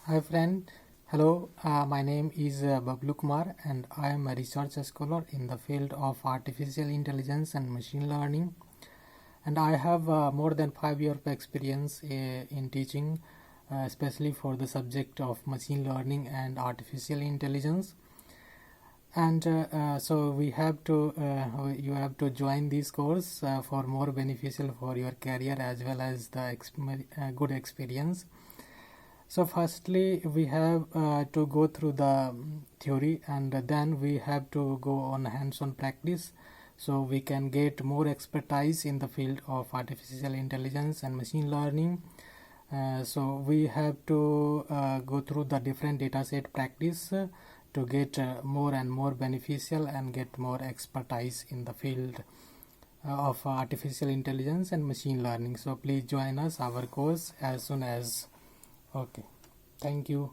Hi friend, hello. My name is Bablu Kumar and I am a research scholar in the field of artificial intelligence and machine learning. And I have more than 5 years of experience in teaching, especially for the subject of machine learning and artificial intelligence. And so you have to join this course for more beneficial for your career as well as the good experience. So firstly, we have to go through the theory, and then we have to go on hands-on practice so we can get more expertise in the field of artificial intelligence and machine learning. So we have to go through the different dataset practice to get more and more beneficial and get more expertise in the field of artificial intelligence and machine learning. So please join us our course as soon as. Okay, thank you.